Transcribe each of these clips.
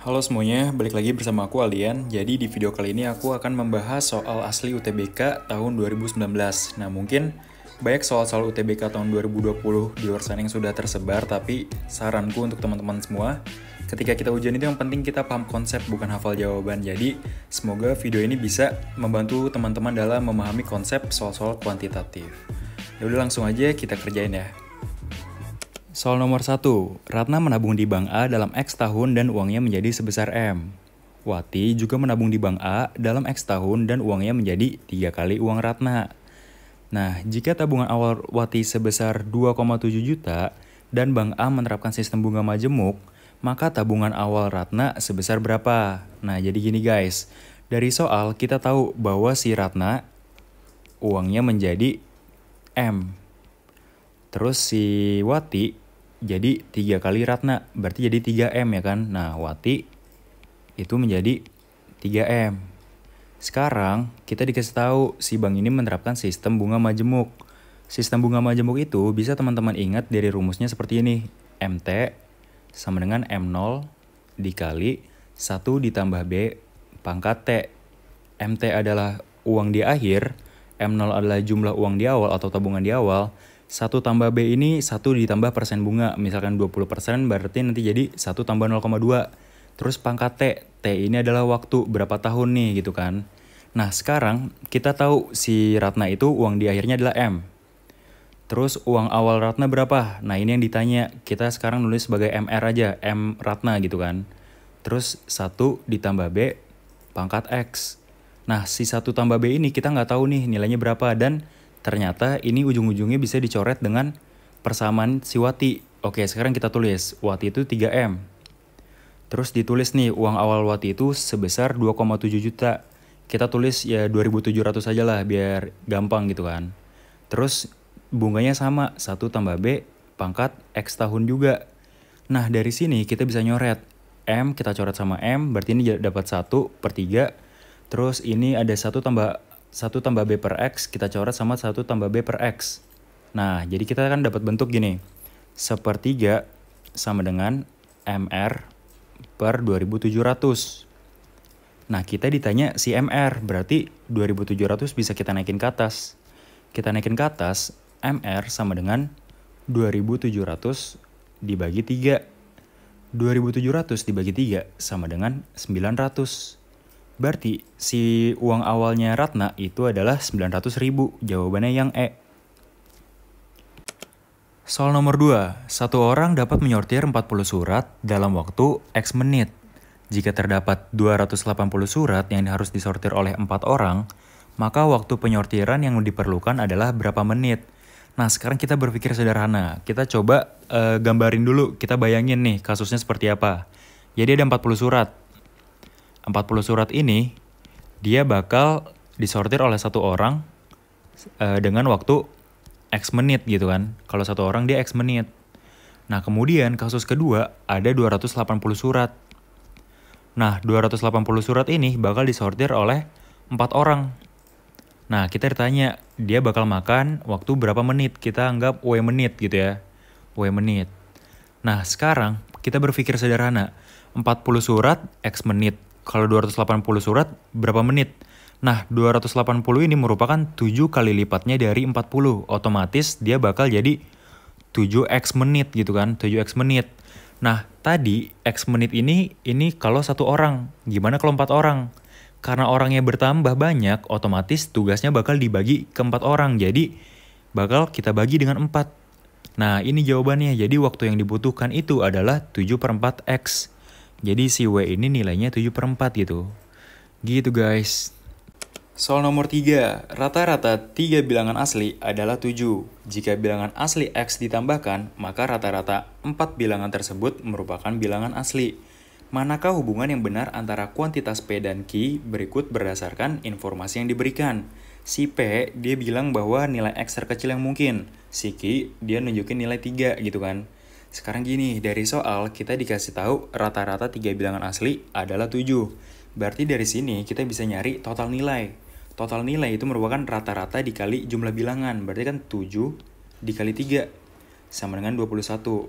Halo semuanya, balik lagi bersama aku Alian. Jadi di video kali ini aku akan membahas soal asli UTBK tahun 2019. Nah mungkin banyak soal-soal UTBK tahun 2020 di luar sana yang sudah tersebar, tapi saranku untuk teman-teman semua, ketika kita ujian itu yang penting kita paham konsep bukan hafal jawaban. Jadi semoga video ini bisa membantu teman-teman dalam memahami konsep soal-soal kuantitatif. Ya udah langsung aja kita kerjain ya. Soal nomor 1, Ratna menabung di Bank A dalam X tahun dan uangnya menjadi sebesar M. Wati juga menabung di Bank A dalam X tahun dan uangnya menjadi 3 kali uang Ratna. Nah, jika tabungan awal Wati sebesar 2,7 juta dan Bank A menerapkan sistem bunga majemuk, maka tabungan awal Ratna sebesar berapa? Nah, jadi gini guys, dari soal kita tahu bahwa si Ratna uangnya menjadi M. Terus si Wati jadi 3 kali Ratna, berarti jadi 3M ya kan? Nah, Wati itu menjadi 3M. Sekarang kita dikasih tahu si bank ini menerapkan sistem bunga majemuk. Sistem bunga majemuk itu bisa teman-teman ingat dari rumusnya seperti ini. MT sama dengan M0 dikali 1 ditambah B pangkat T. MT adalah uang di akhir, M0 adalah jumlah uang di awal atau tabungan di awal. 1 tambah B ini 1 ditambah persen bunga. Misalkan 20% berarti nanti jadi 1 tambah 0,2. Terus pangkat T. T ini adalah waktu berapa tahun nih gitu kan. Nah sekarang kita tahu si Ratna itu uang di akhirnya adalah M. Terus uang awal Ratna berapa? Nah ini yang ditanya. Kita sekarang nulis sebagai MR aja. M Ratna gitu kan. Terus 1 ditambah B pangkat X. Nah si 1 tambah B ini kita nggak tahu nih nilainya berapa. Dan ternyata ini ujung-ujungnya bisa dicoret dengan persamaan si Wati. Oke, sekarang kita tulis. Wati itu 3M. Terus ditulis nih, uang awal Wati itu sebesar 2,7 juta. Kita tulis ya 2.700 aja lah, biar gampang gitu kan. Terus bunganya sama, 1 tambah B pangkat X tahun juga. Nah, dari sini kita bisa nyoret. M kita coret sama M, berarti ini dapat 1/3. Terus ini ada 1 tambah B per X, kita coret sama 1 tambah B per X. Nah, jadi kita kan dapat bentuk gini. 1/3 sama dengan MR per 2.700. Nah, kita ditanya si MR, berarti 2.700 bisa kita naikin ke atas. Kita naikin ke atas, MR sama dengan 2.700 dibagi 3. 2.700 dibagi 3 sama dengan 900. Berarti si uang awalnya Ratna itu adalah 900.000. Jawabannya yang E. Soal nomor 2. Satu orang dapat menyortir 40 surat dalam waktu X menit. Jika terdapat 280 surat yang harus disortir oleh 4 orang, maka waktu penyortiran yang diperlukan adalah berapa menit? Nah, sekarang kita berpikir sederhana. Kita coba gambarin dulu, kita bayangin nih kasusnya seperti apa. Jadi ada 40 surat. 40 surat ini dia bakal disortir oleh satu orang dengan waktu X menit gitu kan. Kalau satu orang dia X menit. Nah kemudian kasus kedua ada 280 surat. Nah 280 surat ini bakal disortir oleh 4 orang. Nah kita ditanya dia bakal makan waktu berapa menit. Kita anggap W menit gitu ya. W menit. Nah sekarang kita berpikir sederhana. 40 surat X menit. Kalau 280 surat, berapa menit? Nah, 280 ini merupakan 7 kali lipatnya dari 40. Otomatis dia bakal jadi 7X menit gitu kan, 7X menit. Nah, tadi X menit ini kalau satu orang. Gimana kalau 4 orang? Karena orangnya bertambah banyak, otomatis tugasnya bakal dibagi ke 4 orang. Jadi, bakal kita bagi dengan 4. Nah, ini jawabannya. Jadi, waktu yang dibutuhkan itu adalah 7/4X. Jadi si W ini nilainya 7/4 gitu. Gitu guys. Soal nomor 3. Rata-rata 3 bilangan asli adalah 7. Jika bilangan asli X ditambahkan, maka rata-rata 4 bilangan tersebut merupakan bilangan asli. Manakah hubungan yang benar antara kuantitas P dan Q berikut berdasarkan informasi yang diberikan? Si P, dia bilang bahwa nilai X terkecil yang mungkin. Si Q, dia nunjukin nilai 3 gitu kan. Sekarang gini, dari soal kita dikasih tahu rata-rata 3 bilangan asli adalah 7. Berarti dari sini kita bisa nyari total nilai. Total nilai itu merupakan rata-rata dikali jumlah bilangan. Berarti kan 7 dikali 3 sama dengan 21.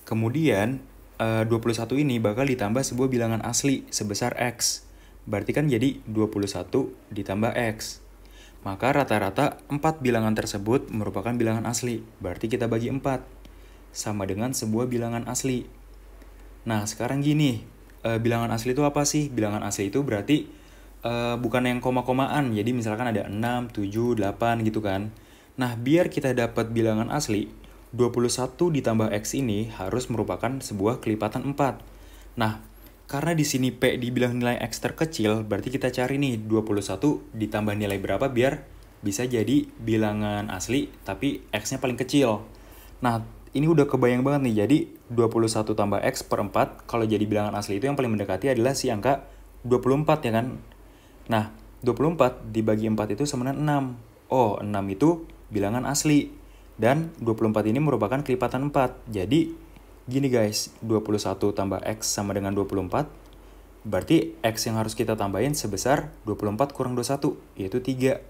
Kemudian 21 ini bakal ditambah sebuah bilangan asli sebesar X. Berarti kan jadi 21 ditambah X. Maka rata-rata 4 bilangan tersebut merupakan bilangan asli. Berarti kita bagi 4. Sama dengan sebuah bilangan asli. Nah, sekarang gini. Bilangan asli itu apa sih? Bilangan asli itu berarti bukan yang koma-komaan. Jadi misalkan ada 6, 7, 8 gitu kan. Nah, biar kita dapat bilangan asli, 21 ditambah X ini harus merupakan sebuah kelipatan 4. Nah, karena di sini P dibilang nilai X terkecil, berarti kita cari nih 21 ditambah nilai berapa biar bisa jadi bilangan asli tapi X-nya paling kecil. Nah, ini udah kebayang banget nih. Jadi 21 tambah X per 4, kalau jadi bilangan asli itu yang paling mendekati adalah si angka 24 ya kan. Nah, 24 dibagi 4 itu sama dengan 6. Oh, 6 itu bilangan asli. Dan 24 ini merupakan kelipatan 4. Jadi gini guys, 21 tambah X sama dengan 24, berarti X yang harus kita tambahin sebesar 24 kurang 21, yaitu 3.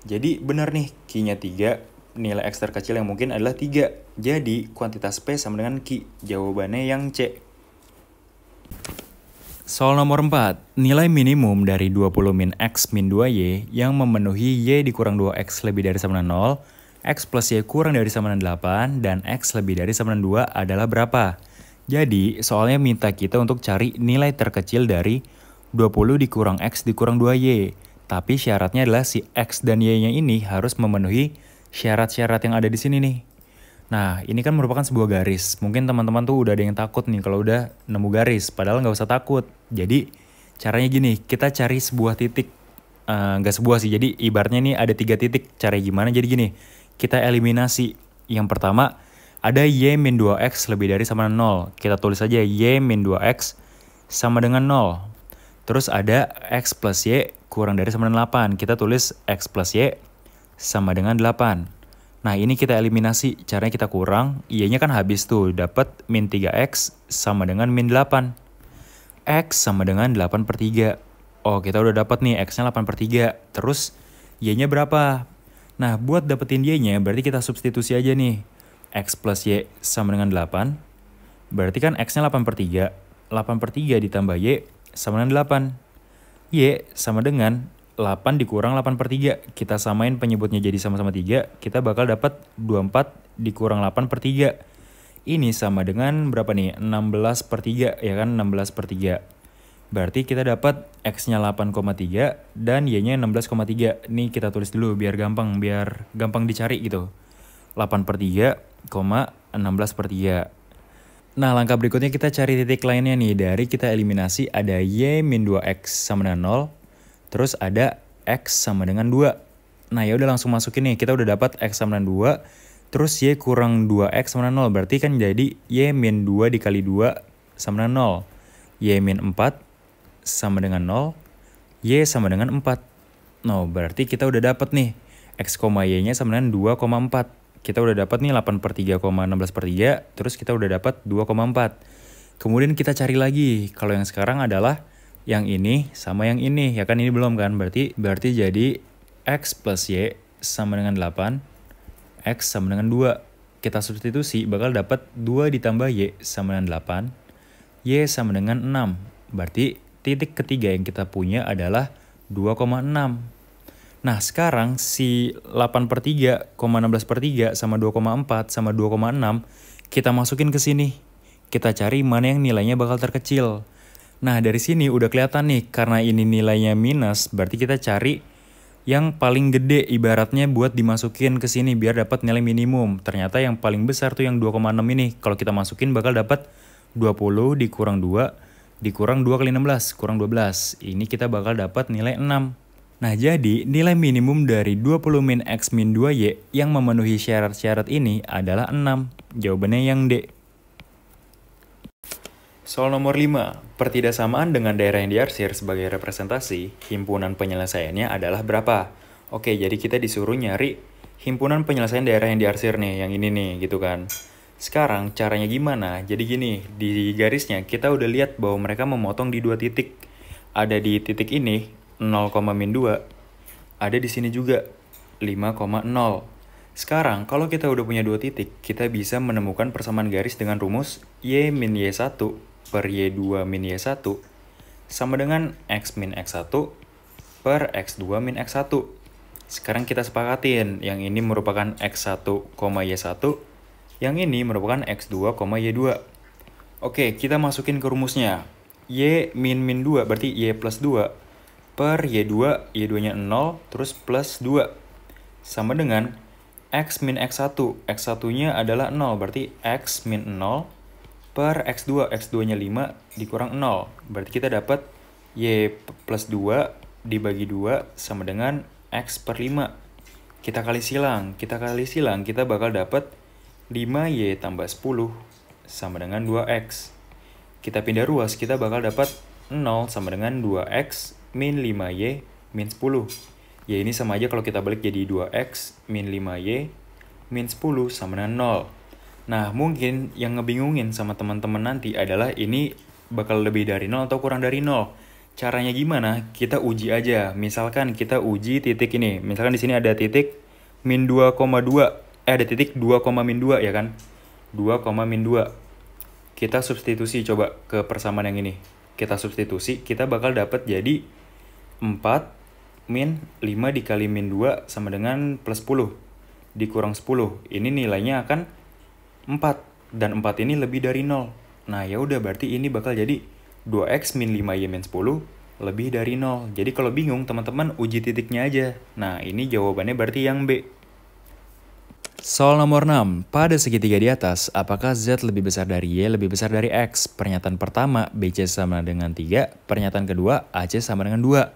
Jadi benar nih, Q-nya 3, nilai X terkecil yang mungkin adalah 3. Jadi kuantitas P sama dengan Q, jawabannya yang C. Soal nomor 4, nilai minimum dari 20 min X min 2Y yang memenuhi Y dikurang 2X lebih dari sama dengan 0, X plus Y kurang dari sama dengan 8, dan X lebih dari sama dengan 2 adalah berapa? Jadi, soalnya minta kita untuk cari nilai terkecil dari 20 dikurang X dikurang 2Y. Tapi syaratnya adalah si X dan Y-nya ini harus memenuhi syarat-syarat yang ada di sini nih. Nah, ini kan merupakan sebuah garis. Mungkin teman-teman tuh udah ada yang takut nih kalau udah nemu garis. Padahal nggak usah takut. Jadi, caranya gini, kita cari sebuah titik. Nggak sebuah sih, jadi ibaratnya nih ada 3 titik. Caranya gimana? Jadi gini, kita eliminasi. Yang pertama, ada Y min 2X lebih dari sama dengan 0. Kita tulis aja Y min 2X sama dengan 0. Terus ada X plus Y kurang dari sama dengan 8. Kita tulis X plus Y sama dengan 8. Nah, ini kita eliminasi. Caranya kita kurang. Y-nya kan habis tuh. Dapat min 3X sama dengan min 8. X sama dengan 8 per 3. Oh, kita udah dapat nih X-nya 8 per 3. Terus Y-nya berapa? Nah, buat dapetin Y-nya berarti kita substitusi aja nih. X plus Y sama dengan 8. Berarti kan X-nya 8 per 3. 8 per 3 ditambah Y sama dengan 8. Y sama dengan 8 dikurang 8 per 3. Kita samain penyebutnya jadi sama-sama 3. Kita bakal dapat 24 dikurang 8 per 3. Ini sama dengan berapa nih? 16 per 3. Ya kan? 16 per 3. Berarti kita dapat X-nya 8,3 dan Y-nya 16,3. Nih kita tulis dulu biar gampang dicari gitu. 8 per 3, 16 per 3. Nah, langkah berikutnya kita cari titik lainnya nih. Dari kita eliminasi ada Y min 2X sama dengan 0. Terus ada X sama dengan 2. Nah, ya udah langsung masukin nih. Kita udah dapat X sama dengan 2. Terus Y kurang 2X sama dengan 0. Berarti kan jadi Y min 2 dikali 2 sama dengan 0. Y min 4 sama dengan 0, Y sama dengan 4. No, berarti kita udah dapat nih. X, Y-nya sama dengan 2,4. Kita udah dapat nih 8 per 3, 16 per 3. Terus kita udah dapat 2,4. Kemudian kita cari lagi. Kalau yang sekarang adalah yang ini sama yang ini. Ya kan ini belum kan? Berarti jadi X plus Y sama dengan 8. X sama dengan 2. Kita substitusi bakal dapat 2 ditambah Y sama dengan 8. Y sama dengan 6. Berarti titik ketiga yang kita punya adalah 2,6. Nah, sekarang si 8 per 3, 16 per 3 sama 2,4 sama 2,6 kita masukin ke sini. Kita cari mana yang nilainya bakal terkecil. Nah, dari sini udah kelihatan nih, karena ini nilainya minus, berarti kita cari yang paling gede ibaratnya buat dimasukin ke sini biar dapat nilai minimum. Ternyata yang paling besar tuh yang 2,6 ini. Kalau kita masukin bakal dapat 20 dikurang 2 dikurang 2 kali 16, kurang 12. Ini kita bakal dapat nilai 6. Nah, jadi nilai minimum dari 20 min X min 2Y yang memenuhi syarat-syarat ini adalah 6. Jawabannya yang D. Soal nomor 5. Pertidaksamaan dengan daerah yang diarsir sebagai representasi, himpunan penyelesaiannya adalah berapa? Oke, jadi kita disuruh nyari himpunan penyelesaian daerah yang diarsir nih, yang ini nih, gitu kan. Sekarang caranya gimana? Jadi gini, di garisnya kita udah lihat bahwa mereka memotong di 2 titik. Ada di titik ini 0,-2. Ada di sini juga 5,0. Sekarang, kalau kita udah punya dua titik, kita bisa menemukan persamaan garis dengan rumus Y min Y1 per Y2 min Y1 sama dengan X min X1 per X2 min X1. Sekarang kita sepakatin, yang ini merupakan X1, Y1, yang ini merupakan X2, Y2. Oke, kita masukin ke rumusnya. Y min min 2 berarti Y plus 2 per Y2, Y2-nya 0, terus plus 2. Sama dengan X min X1, X1-nya adalah 0, berarti X min 0 per X2, X2-nya 5 dikurang 0. Berarti kita dapat Y plus 2 dibagi 2 sama dengan X per 5. Kita kali silang, kita bakal dapat 5Y tambah 10 sama dengan 2X. Kita pindah ruas, kita bakal dapat 0 sama dengan 2X min 5Y min 10. Ya ini sama aja kalau kita balik jadi 2X min 5Y min 10 sama dengan 0. Nah mungkin yang ngebingungin sama teman-teman nanti adalah ini bakal lebih dari 0 atau kurang dari 0. Caranya gimana? Kita uji aja. Misalkan kita uji titik ini. Misalkan di sini ada titik min 2,2. Ada titik 2, min 2 ya kan? 2, min 2. Kita substitusi coba ke persamaan yang ini. Kita substitusi, kita bakal dapat jadi 4 min 5 dikali min 2 sama dengan plus 10 dikurang 10. Ini nilainya akan 4 dan 4 ini lebih dari 0. Nah, ya udah berarti ini bakal jadi 2x min 5y min 10 lebih dari 0. Jadi kalau bingung teman-teman uji titiknya aja. Nah, ini jawabannya berarti yang B. Soal nomor 6. Pada segitiga di atas, apakah Z lebih besar dari Y lebih besar dari X? Pernyataan pertama, BC sama dengan 3. Pernyataan kedua, AC sama dengan 2.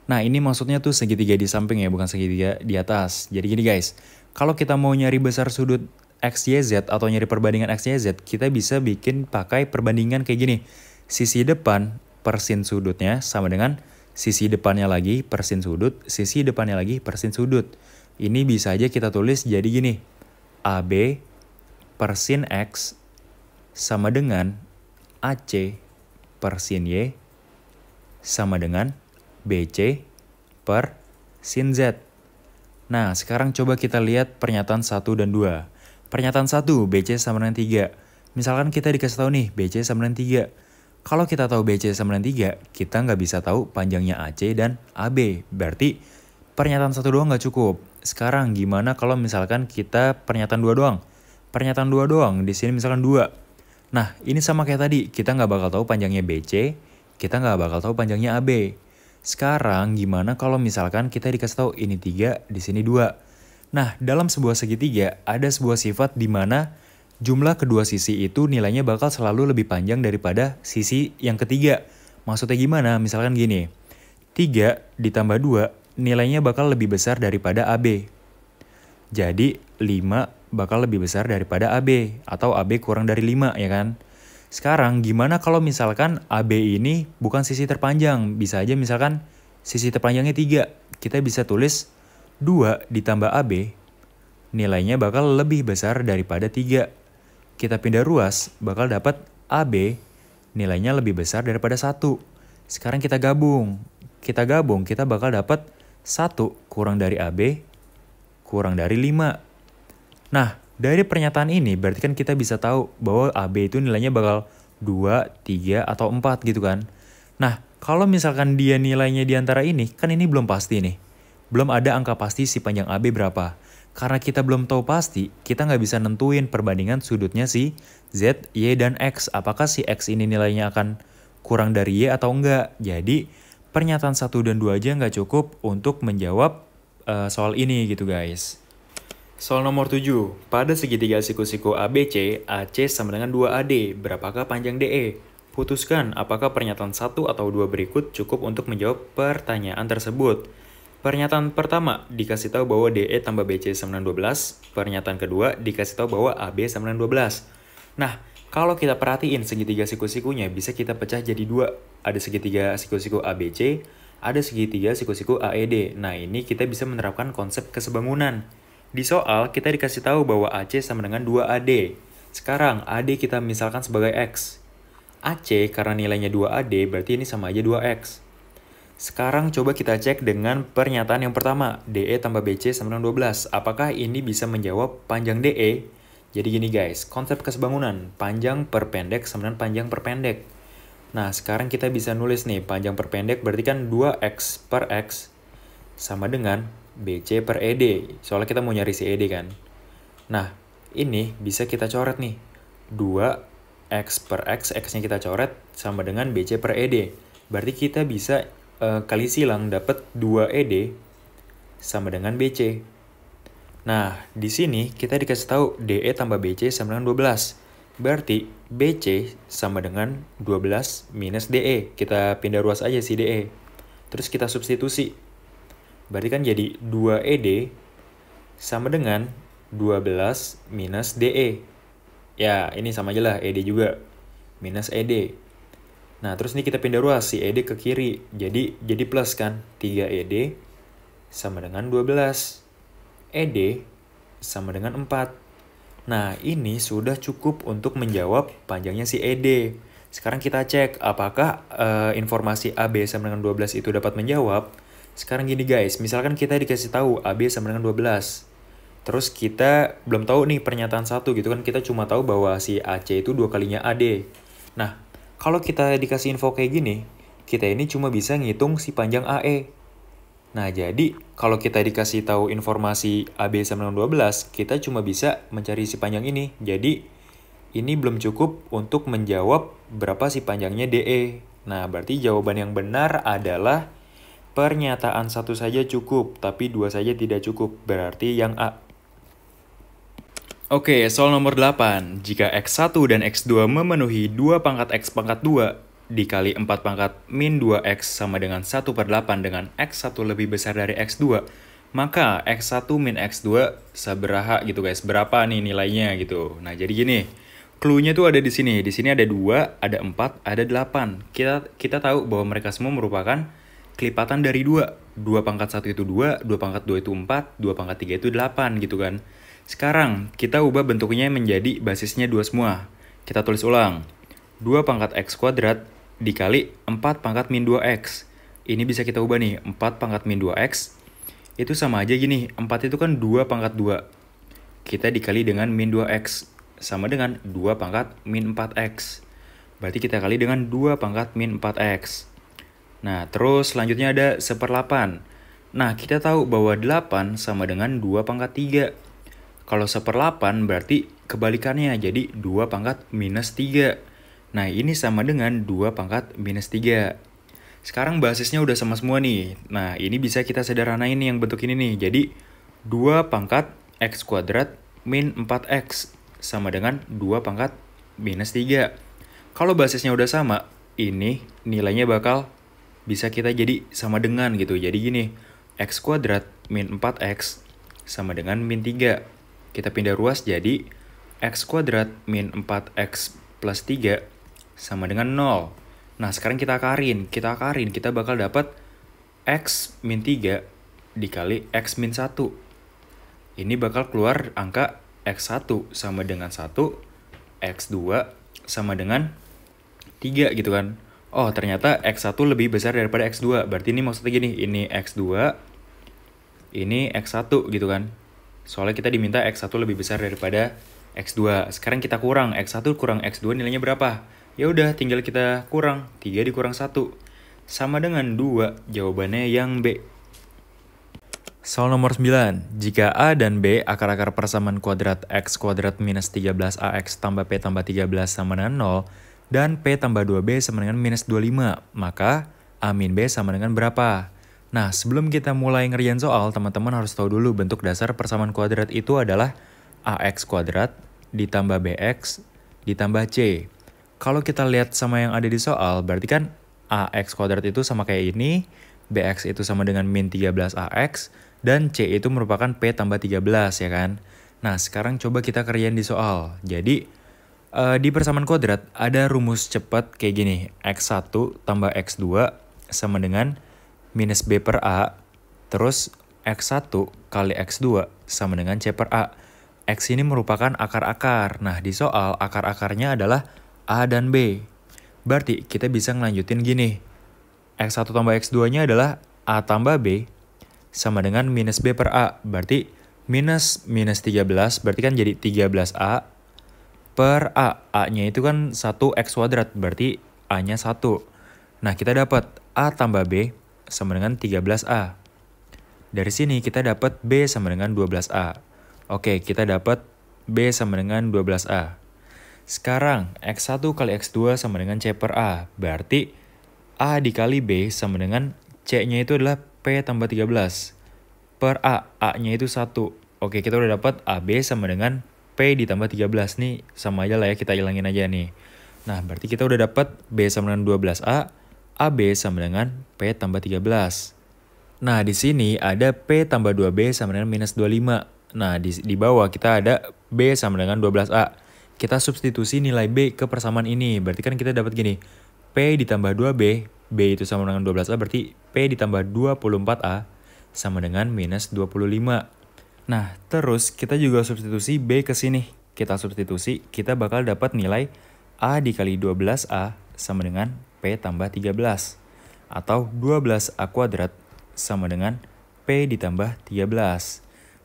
Nah, ini maksudnya tuh segitiga di samping ya, bukan segitiga di atas. Jadi gini guys, kalau kita mau nyari besar sudut XYZ atau nyari perbandingan XYZ, kita bisa bikin pakai perbandingan kayak gini. Sisi depan per sin sudutnya sama dengan sisi depannya lagi per sin sudut, sisi depannya lagi per sin sudut. Ini bisa aja kita tulis jadi gini. AB per sin X sama dengan AC per sin Y sama dengan BC per sin Z. Nah, sekarang coba kita lihat pernyataan 1 dan 2. Pernyataan 1, BC sama dengan 3. Misalkan kita dikasih tahu nih, BC sama dengan 3. Kalau kita tahu BC sama dengan 3, kita nggak bisa tahu panjangnya AC dan AB. Berarti pernyataan 1 doang nggak cukup. Sekarang gimana kalau misalkan kita pernyataan 2 doang? Pernyataan 2 doang, di sini misalkan 2. Nah, ini sama kayak tadi, kita nggak bakal tahu panjangnya BC, kita nggak bakal tahu panjangnya AB. Sekarang gimana kalau misalkan kita dikasih tahu ini 3, di sini 2. Nah, dalam sebuah segitiga ada sebuah sifat di mana jumlah kedua sisi itu nilainya bakal selalu lebih panjang daripada sisi yang ketiga. Maksudnya gimana? Misalkan gini, 3 ditambah 2 nilainya bakal lebih besar daripada AB. Jadi 5 bakal lebih besar daripada AB atau AB kurang dari 5 ya kan? Sekarang gimana kalau misalkan AB ini bukan sisi terpanjang? Bisa aja misalkan sisi terpanjangnya 3. Kita bisa tulis 2 ditambah AB nilainya bakal lebih besar daripada 3. Kita pindah ruas bakal dapat AB nilainya lebih besar daripada 1. Sekarang kita gabung, kita bakal dapat 1 kurang dari AB kurang dari 5. Nah, dari pernyataan ini berarti kan kita bisa tahu bahwa AB itu nilainya bakal 2, 3, atau 4 gitu kan. Nah, kalau misalkan dia nilainya di antara ini, kan ini belum pasti nih. Belum ada angka pasti si panjang AB berapa. Karena kita belum tahu pasti, kita nggak bisa nentuin perbandingan sudutnya si Z, Y, dan X. Apakah si X ini nilainya akan kurang dari Y atau enggak. Jadi, pernyataan 1 dan 2 aja nggak cukup untuk menjawab soal ini gitu guys. Soal nomor 7. Pada segitiga siku-siku ABC, AC sama dengan 2AD. Berapakah panjang DE? Putuskan apakah pernyataan 1 atau 2 berikut cukup untuk menjawab pertanyaan tersebut. Pernyataan pertama dikasih tahu bahwa DE tambah BC sama dengan 12. Pernyataan kedua dikasih tahu bahwa AB sama dengan 12. Nah, kalau kita perhatiin segitiga siku-sikunya bisa kita pecah jadi 2. Ada segitiga siku-siku ABC, ada segitiga siku-siku AED. Nah, ini kita bisa menerapkan konsep kesebangunan. Di soal, kita dikasih tahu bahwa AC sama dengan 2AD. Sekarang, AD kita misalkan sebagai X. AC karena nilainya 2AD, berarti ini sama aja 2X. Sekarang coba kita cek dengan pernyataan yang pertama, DE tambah BC sama dengan 12. Apakah ini bisa menjawab panjang DE? Jadi gini guys, konsep kesebangunan, panjang per pendek sama dengan panjang per pendek. Nah, sekarang kita bisa nulis nih, panjang per pendek berarti kan 2X per X sama dengan BC per ED. Soalnya kita mau nyari si ED kan. Nah, ini bisa kita coret nih. 2X per X, X-nya kita coret sama dengan BC per ED. Berarti kita bisa kali silang dapat 2ED sama dengan BC. Nah, di sini kita dikasih tahu DE tambah BC sama dengan 12. Berarti BC sama dengan 12 minus DE. Kita pindah ruas aja si DE. Terus kita substitusi. Berarti kan jadi 2ED sama dengan 12 minus DE. Ya, ini sama aja lah, ED juga. Minus ED. Nah, terus ini kita pindah ruas, si ED ke kiri. Jadi plus kan, 3ED sama dengan 12. ED sama dengan 4. Nah, ini sudah cukup untuk menjawab panjangnya si ED. Sekarang kita cek apakah informasi AB sama dengan 12 itu dapat menjawab. Sekarang gini guys, misalkan kita dikasih tahu AB sama dengan 12. Terus kita belum tahu nih pernyataan 1 gitu kan, kita cuma tahu bahwa si AC itu 2 kalinya AD. Nah, kalau kita dikasih info kayak gini, kita ini cuma bisa ngitung si panjang AE. Nah, jadi kalau kita dikasih tahu informasi AB sama dengan 12, kita cuma bisa mencari si panjang ini. Jadi, ini belum cukup untuk menjawab berapa si panjangnya DE. Nah, berarti jawaban yang benar adalah pernyataan 1 saja cukup, tapi 2 saja tidak cukup. Berarti yang A. Oke, soal nomor 8. Jika X1 dan X2 memenuhi 2 pangkat X pangkat 2 dikali 4 pangkat min 2X sama dengan 1/8 dengan X1 lebih besar dari X2, maka X1 min X2 sabaraha gitu guys. Berapa nih nilainya gitu. Nah, jadi gini. Clue-nya tuh ada di sini. Di sini ada 2, ada 4, ada 8. Kita tahu bahwa mereka semua merupakan kelipatan dari 2. 2 pangkat 1 itu 2, 2 pangkat 2 itu 4, 2 pangkat 3 itu 8 gitu kan. Sekarang, kita ubah bentuknya menjadi basisnya 2 semua. Kita tulis ulang. 2 pangkat X kuadrat dikali 4 pangkat min 2X. Ini bisa kita ubah nih, 4 pangkat min 2X. Itu sama aja gini, 4 itu kan 2 pangkat 2. Kita dikali dengan min 2X. Sama dengan 2 pangkat min 4X. Berarti kita kali dengan 2 pangkat min 4X. Nah, terus selanjutnya ada 1/8. Nah, kita tahu bahwa 8 sama dengan 2 pangkat 3. Kalau 1/8 berarti kebalikannya, jadi 2 pangkat minus 3. Nah, ini sama dengan 2 pangkat minus 3. Sekarang basisnya udah sama semua nih. Nah, ini bisa kita sederhanain nih yang bentuk ini nih. Jadi, 2 pangkat X kuadrat min 4X sama dengan 2 pangkat minus 3. Kalau basisnya udah sama, ini nilainya bakal bisa kita jadi sama dengan gitu. Jadi gini, X kuadrat min 4X sama dengan min 3. Kita pindah ruas jadi X kuadrat min 4X plus 3 sama dengan 0. Nah, sekarang kita akarin. Kita bakal dapat X min 3 dikali X min 1. Ini bakal keluar angka X1 sama dengan 1, X2 sama dengan 3 gitu kan. Oh, ternyata X1 lebih besar daripada X2. Berarti ini maksudnya gini, ini X2, ini X1 gitu kan. Soalnya kita diminta X1 lebih besar daripada X2. Sekarang kita kurang, X1 kurang X2 nilainya berapa? Ya udah, tinggal kita kurang, 3 dikurang 1. Sama dengan 2, jawabannya yang B. Soal nomor 9. Jika A dan B akar-akar persamaan kuadrat X kuadrat minus 13AX tambah P tambah 13 sama dengan 0, dan P tambah 2B sama dengan minus 25, maka A min B sama dengan berapa? Nah, sebelum kita mulai ngerjain soal, teman-teman harus tahu dulu bentuk dasar persamaan kuadrat itu adalah AX kuadrat ditambah BX ditambah C. Kalau kita lihat sama yang ada di soal, berarti kan AX kuadrat itu sama kayak ini, BX itu sama dengan min 13AX, dan C itu merupakan P tambah 13 ya kan. Nah, sekarang coba kita kerjain di soal. Jadi, di persamaan kuadrat ada rumus cepat kayak gini. X1 tambah X2 sama dengan minus B per A, terus X1 kali X2 sama dengan C per A. X ini merupakan akar-akar. Nah, di soal akar-akarnya adalah A dan B. Berarti kita bisa ngelanjutin gini. X1 tambah X2-nya adalah A tambah B sama dengan minus B per A. Berarti minus 13 berarti kan jadi 13A per A. A-nya itu kan 1X kuadrat, berarti A-nya 1. Nah, kita dapat A tambah B sama dengan 13A. Dari sini kita dapat B sama dengan 12A. Oke, kita dapat B sama dengan 12A. Sekarang, X1 kali X2 sama dengan C per A. Berarti A dikali B sama dengan C-nya itu adalah P tambah 13. Per A, A-nya itu 1. Oke, kita udah dapat AB sama dengan P ditambah 13. Nih, sama aja lah ya, kita hilangin aja nih. Nah, berarti kita udah dapat B sama dengan 12A, AB sama dengan P tambah 13. Nah, di sini ada P tambah 2B sama dengan minus 25. Nah, di bawah kita ada B sama dengan 12A. Kita substitusi nilai B ke persamaan ini. Berarti kan kita dapat gini. P ditambah 2B, B itu sama dengan 12A, berarti P ditambah 24A sama dengan minus 25. Nah, terus kita juga substitusi B ke sini. Kita substitusi, kita bakal dapat nilai A dikali 12A sama dengan P tambah 13. Atau 12A kuadrat sama dengan P ditambah 13.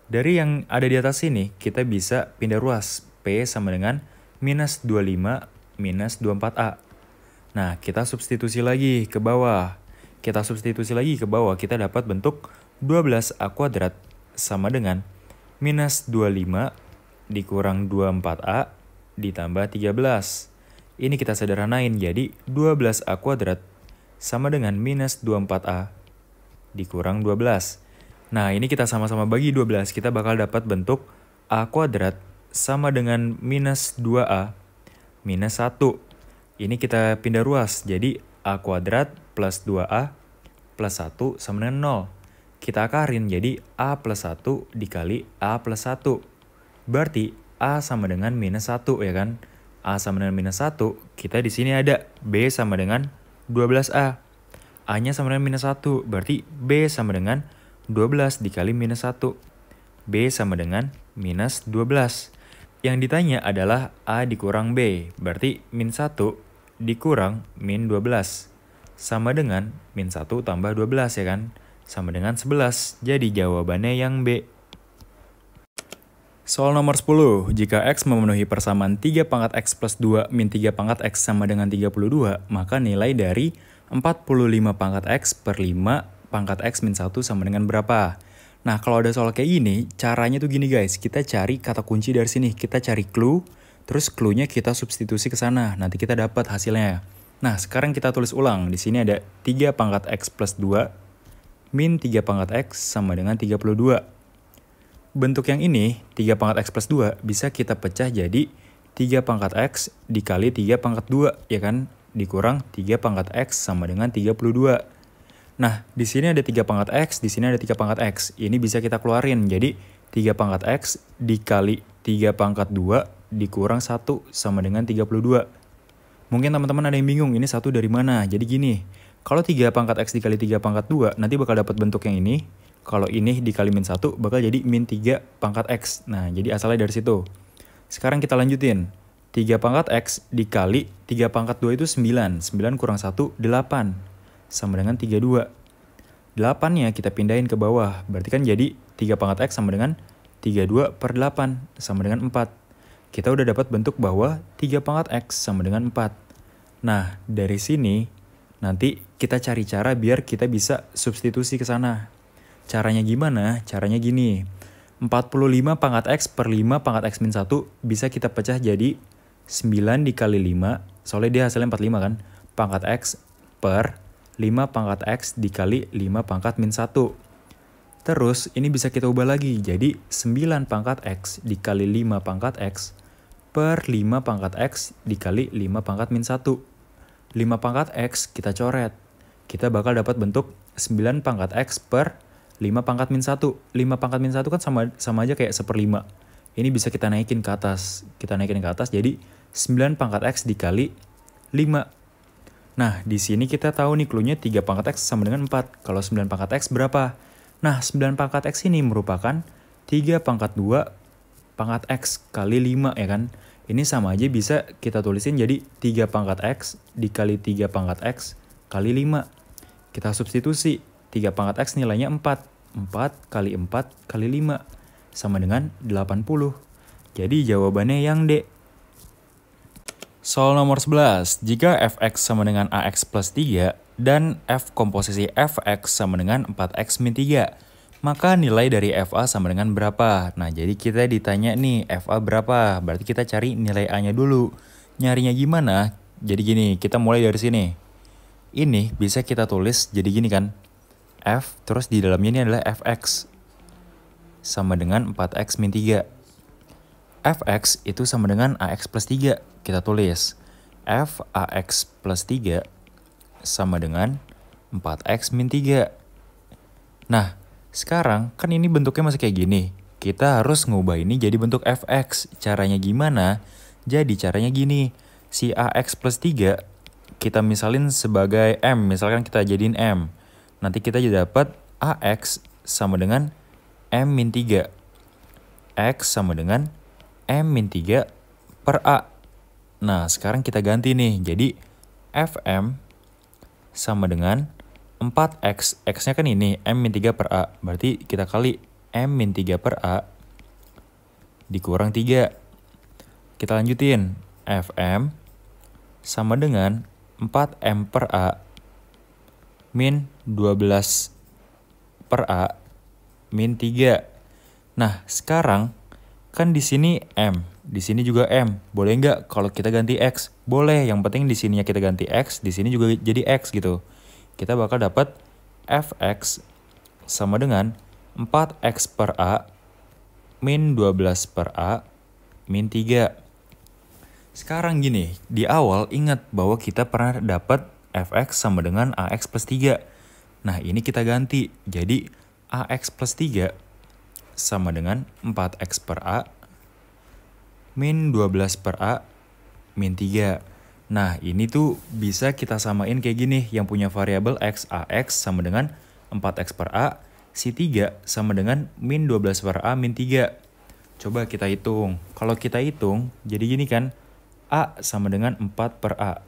Dari yang ada di atas sini, kita bisa pindah ruas. P sama dengan minus 25 minus 24A. Nah, kita substitusi lagi ke bawah. Kita dapat bentuk 12A kuadrat sama dengan minus 25 dikurang 24A ditambah 13. Ini kita sederhanain, jadi 12A kuadrat sama dengan minus 24A dikurang 12. Nah, ini kita sama-sama bagi 12. Kita bakal dapat bentuk A kuadrat sama dengan minus 2A minus 1. Ini kita pindah ruas, jadi A kuadrat plus 2A plus 1 sama dengan 0. Kita akarin, jadi A plus 1 dikali A plus 1. Berarti A sama dengan minus 1, ya kan? A sama dengan minus 1, kita di sini ada B sama dengan 12A. A-nya sama dengan minus 1, berarti B sama dengan 12 dikali minus 1. B sama dengan minus 12. Yang ditanya adalah A dikurang B, berarti min 1 dikurang min 12. Sama dengan min 1 tambah 12, ya kan? Sama dengan 11. Jadi jawabannya yang B. Soal nomor 10. Jika X memenuhi persamaan 3 pangkat X plus 2 min 3 pangkat X sama dengan 32, maka nilai dari 45 pangkat X per 5 pangkat X min 1 sama dengan berapa? Nah, kalau ada soal kayak gini, caranya tuh gini guys. Kita cari kata kunci dari sini. Kita cari clue, terus clue-nya kita substitusi ke sana. Nanti kita dapat hasilnya. Nah, sekarang kita tulis ulang. Di sini ada 3 pangkat X plus 2 min 3 pangkat X sama dengan 32. Bentuk yang ini, 3 pangkat X plus 2, bisa kita pecah jadi 3 pangkat X dikali 3 pangkat 2, ya kan? Dikurang 3 pangkat X sama dengan 32. Nah, di sini ada 3 pangkat X, di sini ada 3 pangkat X. Ini bisa kita keluarin, jadi 3 pangkat X dikali 3 pangkat 2 dikurang 1 sama dengan 32. Mungkin teman-teman ada yang bingung, ini 1 dari mana? Jadi gini, kalau 3 pangkat X dikali 3 pangkat 2, nanti bakal dapat bentuk yang ini. Kalau ini dikali min 1, bakal jadi min 3 pangkat X. Nah, jadi asalnya dari situ. Sekarang kita lanjutin. 3 pangkat X dikali 3 pangkat 2 itu 9. 9 kurang 1, 8. Sama dengan 32. 8-nya kita pindahin ke bawah. Berarti kan jadi 3 pangkat X sama dengan 32 per 8. Sama dengan 4. Kita udah dapat bentuk bahwa 3 pangkat X sama dengan 4. Nah, dari sini nanti kita cari cara biar kita bisa substitusi ke sana. Caranya gimana? Caranya gini. 45 pangkat X per 5 pangkat X min 1 bisa kita pecah jadi 9 dikali 5. Soalnya dia hasilnya 45 kan. Pangkat X per 5 pangkat X dikali 5 pangkat min 1. Terus ini bisa kita ubah lagi. Jadi 9 pangkat X dikali 5 pangkat X per 5 pangkat X dikali 5 pangkat min 1. 5 pangkat X kita coret. Kita bakal dapat bentuk 9 pangkat X per 5 pangkat min 1. 5 pangkat min 1 kan sama aja kayak 1/5. Ini bisa kita naikin ke atas. Jadi 9 pangkat X dikali 5. Nah, di sini kita tahu nih clue-nya 3 pangkat X sama dengan 4. Kalau 9 pangkat X berapa? Nah, 9 pangkat X ini merupakan 3 pangkat 2 pangkat X kali 5, ya kan? Ini sama aja bisa kita tulisin jadi 3 pangkat X dikali 3 pangkat X kali 5. Kita substitusi. 3 pangkat X nilainya 4. 4 kali 4 kali 5 sama dengan 80. Jadi jawabannya yang D. Soal nomor 11. Jika fx sama dengan ax plus 3 dan f komposisi fx sama dengan 4x min 3, maka nilai dari fa sama dengan berapa? Nah, jadi kita ditanya nih, fa berapa? Berarti kita cari nilai a-nya dulu. Nyarinya gimana? Jadi gini, kita mulai dari sini. Ini bisa kita tulis jadi gini kan. F, terus di dalamnya ini adalah fx sama dengan 4x min 3. Fx itu sama dengan ax plus 3. Kita tulis f ax plus 3 sama dengan 4x min 3. Nah, sekarang kan ini bentuknya masih kayak gini. Kita harus ngubah ini jadi bentuk fx. Caranya gimana? Jadi caranya gini. Si ax plus 3 kita misalin sebagai m. Misalkan kita jadiin m. Nanti kita jadi dapat ax sama dengan m min 3. X sama dengan m min 3 per a. Nah, sekarang kita ganti nih. Jadi fm sama dengan 4x. X-nya kan ini, m min 3 per a. Berarti kita kali m min 3 per a dikurang 3. Kita lanjutin. Fm sama dengan 4m per a min 12 per a min 3. Nah, sekarang kan di sini m, di sini juga m. Boleh nggak kalau kita ganti x? Boleh, yang penting di sininya kita ganti x, di sini juga jadi x gitu. Kita bakal dapat fx sama dengan 4x per a min 12 per a min 3. Sekarang gini, di awal ingat bahwa kita pernah dapat fx sama dengan ax plus 3. Nah, ini kita ganti. Jadi ax plus 3 sama dengan 4x per a min 12 per a min 3. Nah, ini tuh bisa kita samain kayak gini. Yang punya variabel x, ax sama dengan 4x per a. Si 3 sama dengan min 12 per a min 3. Coba kita hitung. Kalau kita hitung, jadi gini kan. A sama dengan 4 per a.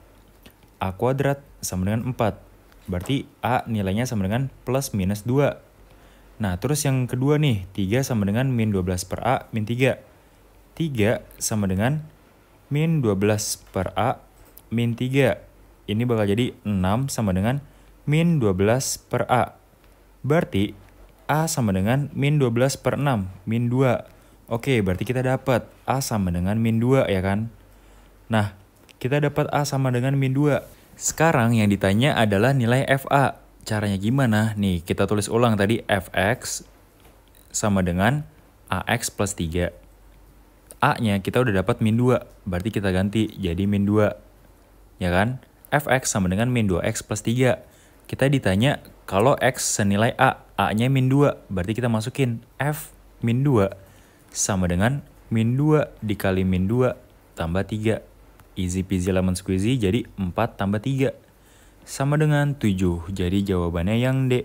A kuadrat sama dengan 4. Berarti a nilainya sama dengan plus minus 2. Nah, terus yang kedua nih, 3 sama dengan min 12 per a min 3. 3 sama dengan min 12 per a min 3. Ini bakal jadi 6 sama dengan min 12 per a. Berarti a sama dengan min 12 per 6, min 2. Oke, berarti kita dapat a sama dengan min 2 ya kan? Nah, kita dapat a sama dengan min 2. Sekarang yang ditanya adalah nilai fa. Caranya gimana? Nih, kita tulis ulang tadi fx sama dengan ax plus 3. A-nya kita udah dapat min 2, berarti kita ganti jadi min 2. Ya kan? Fx sama dengan min 2x plus 3. Kita ditanya kalau x senilai a, a-nya min 2, berarti kita masukin f min 2 sama dengan min 2 dikali min 2 tambah 3. Easy peasy lemon squeezy, jadi 4 tambah 3. Sama dengan 7, jadi jawabannya yang D.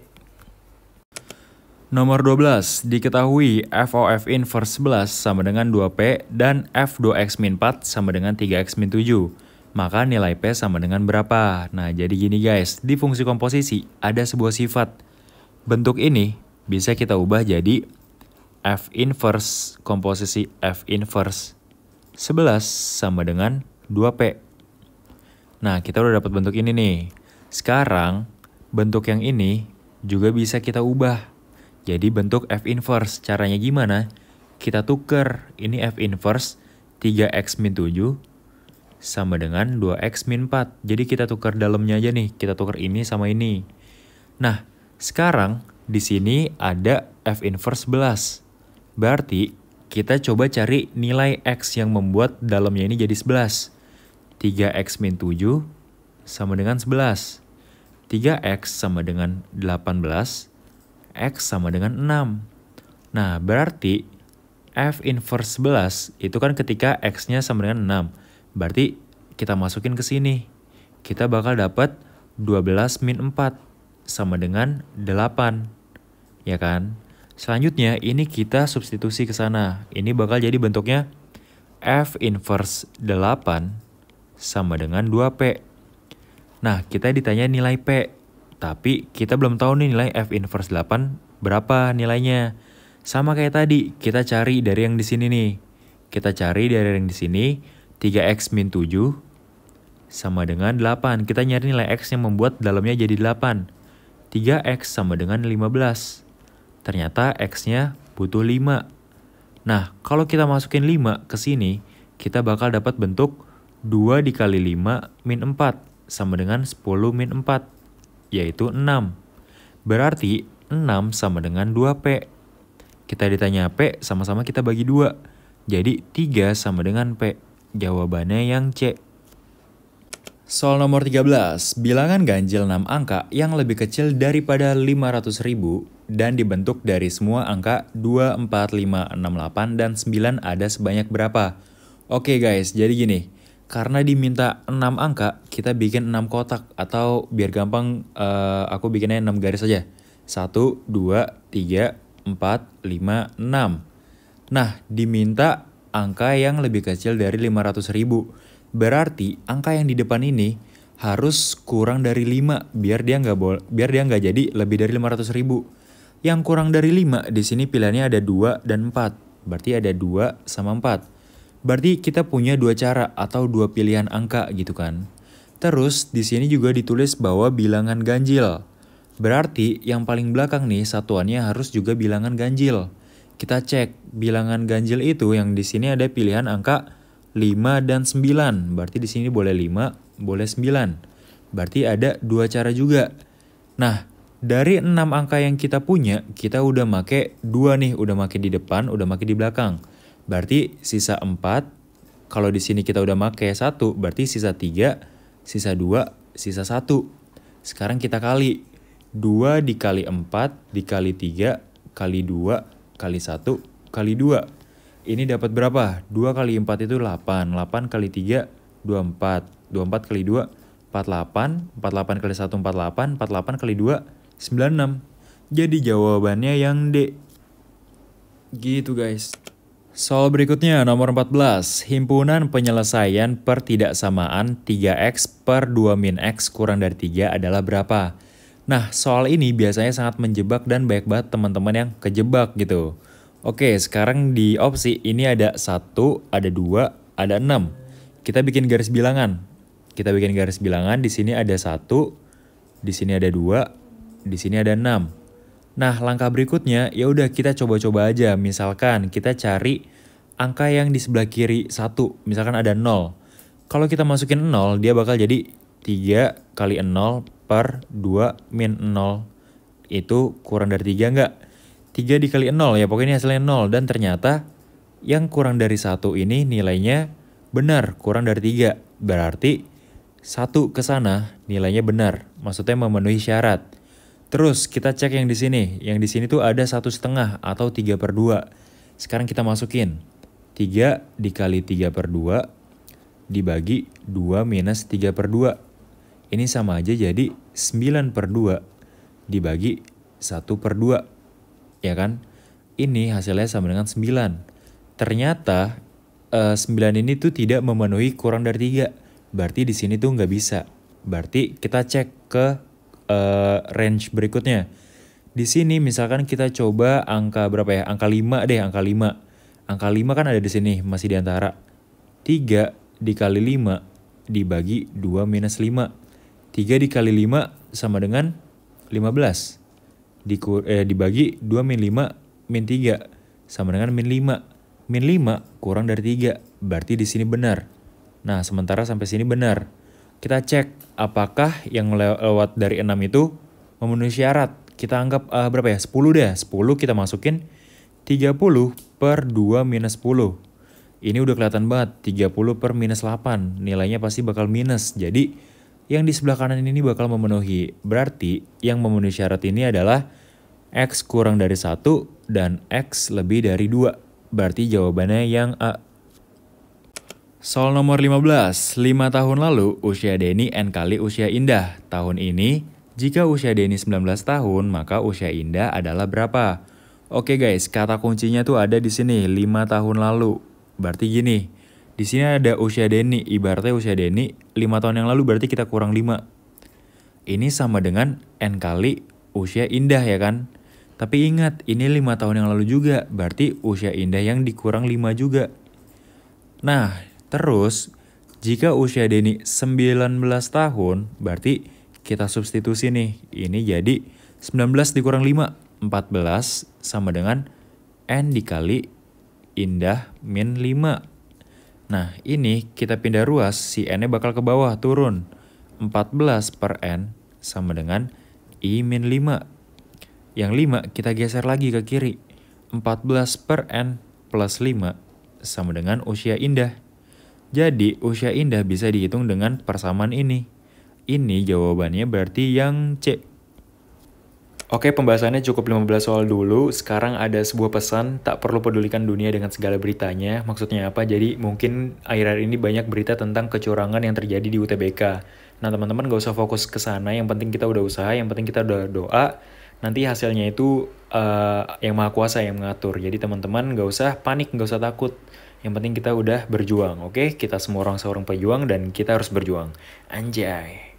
Nomor 12, diketahui f of inverse 11 sama dengan 2p dan f 2x min 4 sama dengan 3x min 7. Maka nilai p sama dengan berapa? Nah, jadi gini guys, di fungsi komposisi ada sebuah sifat. Bentuk ini bisa kita ubah jadi f inverse komposisi f inverse 11 sama dengan 2p. Nah, kita udah dapat bentuk ini nih. Sekarang, bentuk yang ini juga bisa kita ubah. Jadi bentuk f inverse. Caranya gimana? Kita tuker. Ini f inverse 3x min 7 sama dengan 2x min 4. Jadi kita tukar dalamnya aja nih. Kita tukar ini sama ini. Nah, sekarang di sini ada f inverse 11. Berarti kita coba cari nilai x yang membuat dalamnya ini jadi 11. 3x min 7 sama dengan 11. 3x sama dengan 18. X sama dengan 6. Nah, berarti f inverse 11 itu kan ketika x-nya sama dengan 6. Berarti kita masukin ke sini. Kita bakal dapat 12 min 4 sama dengan 8. Ya kan? Selanjutnya ini kita substitusi ke sana. Ini bakal jadi bentuknya f inverse 8 sama dengan 2p. Nah, kita ditanya nilai p. Tapi kita belum tahu nih nilai F inverse 8 berapa nilainya. Sama kayak tadi, kita cari dari yang di sini nih. Kita cari dari yang di sini, 3x min 7 sama dengan 8. Kita nyari nilai x yang membuat dalamnya jadi 8. 3x sama dengan 15. Ternyata x-nya butuh 5. Nah, kalau kita masukin 5 ke sini, kita bakal dapat bentuk 2 dikali 5 min 4 sama dengan 10 min 4, yaitu 6. Berarti 6 sama dengan 2P. Kita ditanya P, sama-sama kita bagi 2. Jadi 3 sama dengan P. Jawabannya yang C. Soal nomor 13, bilangan ganjil 6 angka yang lebih kecil daripada 500.000 dan dibentuk dari semua angka 2, 4, 5, 6, 8, dan 9 ada sebanyak berapa? Oke guys, jadi gini. Karena diminta 6 angka, kita bikin 6 kotak. Atau biar gampang, aku bikinnya 6 garis aja. 1, 2, 3, 4, 5, 6. Nah, diminta angka yang lebih kecil dari 500.000. Berarti angka yang di depan ini harus kurang dari 5 biar dia nggak jadi lebih dari 500.000. Yang kurang dari 5 di sini pilihannya ada 2 dan 4. Berarti ada 2 sama 4. Berarti kita punya 2 cara atau 2 pilihan angka gitu kan. Terus di sini juga ditulis bahwa bilangan ganjil. Berarti yang paling belakang nih satuannya harus juga bilangan ganjil. Kita cek bilangan ganjil itu yang di sini ada pilihan angka 5 dan 9. Berarti di sini boleh 5, boleh 9. Berarti ada 2 cara juga. Nah, dari 6 angka yang kita punya, kita udah make 2 nih, udah make di depan, udah make di belakang. Berarti sisa 4. Kalau di sini kita udah make 1, berarti sisa 3, sisa 2, sisa 1. Sekarang kita kali. 2 dikali 4 dikali 3 kali 2 kali 1 kali 2. Ini dapat berapa? 2 kali 4 itu 8. 8 kali 3, 24. 24 kali 2, 48. 48 kali 1, 48. 48 kali 2, 96. Jadi jawabannya yang D. Gitu guys. Soal berikutnya nomor 14. Himpunan penyelesaian pertidaksamaan 3x per 2 min x kurang dari 3 adalah berapa? Nah, soal ini biasanya sangat menjebak dan banyak banget teman-teman yang kejebak gitu. Oke, sekarang di opsi ini ada 1, ada 2, ada 6. Kita bikin garis bilangan. Kita bikin garis bilangan, di sini ada 1, di sini ada 2, di sini ada 6. Nah, langkah berikutnya ya udah kita coba-coba aja. Misalkan kita cari angka yang di sebelah kiri 1, misalkan ada 0. Kalau kita masukin 0, dia bakal jadi 3 kali 0 per 2 min 0. Itu kurang dari 3 enggak? 3 dikali 0 ya pokoknya hasilnya 0. Dan ternyata yang kurang dari 1 ini nilainya benar, kurang dari 3. Berarti 1 ke sana nilainya benar, maksudnya memenuhi syarat. Terus kita cek yang di sini. Yang di sini tuh ada 1,5 atau 3 per 2. Sekarang kita masukin. 3 dikali 3 per 2 dibagi 2 minus 3 per 2. Ini sama aja jadi 9 per 2 dibagi 1 per 2. Ya kan? Ini hasilnya sama dengan 9. Ternyata 9 ini tuh tidak memenuhi kurang dari 3. Berarti di sini tuh nggak bisa. Berarti kita cek ke range berikutnya. Di sini misalkan kita coba angka berapa ya? Angka 5 deh, angka 5. Angka 5 kan ada di sini, masih di antara. 3 dikali 5 dibagi 2 minus 5. 3 dikali 5 sama dengan 15. Dibagi 2 min 5 min 3 sama dengan min 5. Min 5 kurang dari 3. Berarti di sini benar. Nah, sementara sampai sini benar. Kita cek apakah yang lewat dari 6 itu memenuhi syarat. Kita anggap berapa ya? 10 deh. 10 kita masukin 30 per 2 minus 10. Ini udah kelihatan banget. 30 per minus 8. Nilainya pasti bakal minus. Jadi yang di sebelah kanan ini bakal memenuhi. Berarti yang memenuhi syarat ini adalah X kurang dari 1 dan X lebih dari 2. Berarti jawabannya yang A. Soal nomor 15. 5 tahun lalu usia Denny N kali usia Indah. Tahun ini, jika usia Denny 19 tahun, maka usia Indah adalah berapa? Oke guys, kata kuncinya tuh ada di sini, 5 tahun lalu. Berarti gini, di sini ada usia Denny, ibaratnya usia Denny 5 tahun yang lalu berarti kita kurang 5. ini sama dengan N kali usia indah ya kan? Tapi ingat, ini 5 tahun yang lalu juga, berarti usia indah yang dikurang 5 juga. Nah, terus jika usia Denny 19 tahun, berarti kita substitusi nih. Ini jadi 19 dikurang 5, 14 sama dengan N dikali indah min 5. Nah, ini kita pindah ruas, si N-nya bakal ke bawah, turun. 14 per N sama dengan I min 5. Yang 5 kita geser lagi ke kiri. 14 per N plus 5 sama dengan usia indah. Jadi, usia indah bisa dihitung dengan persamaan ini. Ini jawabannya berarti yang C. Oke, pembahasannya cukup 15 soal dulu. Sekarang ada sebuah pesan, tak perlu pedulikan dunia dengan segala beritanya. Maksudnya apa? Jadi mungkin akhir-akhir ini banyak berita tentang kecurangan yang terjadi di UTBK. Nah, teman-teman gak usah fokus ke sana, yang penting kita udah usaha, yang penting kita udah doa. Nanti hasilnya itu yang Maha Kuasa yang mengatur. Jadi teman-teman gak usah panik, gak usah takut. Yang penting kita udah berjuang, oke? Kita semua orang seorang pejuang dan kita harus berjuang. Anjay.